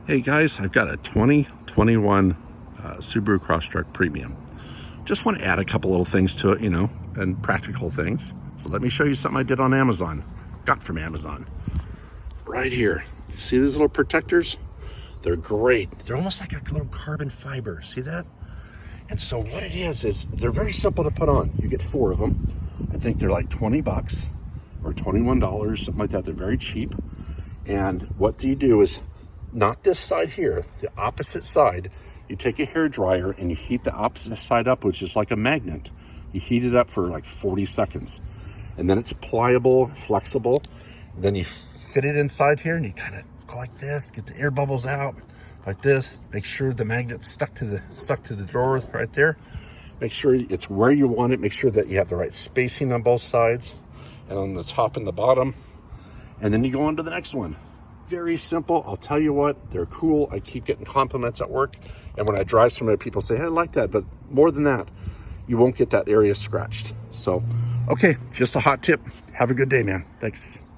Hey guys, I've got a 2021 Subaru Crosstrek Premium. Just want to add a couple little things to it, you know, and practical things. So let me show you something I did on Amazon. Got from Amazon. Right here. You see these little protectors? They're great. They're almost like a little carbon fiber. See that? And so what it is they're very simple to put on. You get 4 of them. I think they're like 20 bucks or $21, something like that. They're very cheap. And what do you do is, not this side here, the opposite side, you take a hair dryer and you heat the opposite side up, which is like a magnet. You heat it up for like 40 seconds. And then it's pliable, flexible. Then you fit it inside here and you kind of go like this, get the air bubbles out like this. Make sure the magnet's stuck to the door right there. Make sure it's where you want it. Make sure that you have the right spacing on both sides and on the top and the bottom. And then you go on to the next one. Very simple. I'll tell you what, they're cool. I keep getting compliments at work. And when I drive somewhere, people say, hey, I like that. But more than that, you won't get that area scratched. So, okay, just a hot tip. Have a good day, man. Thanks.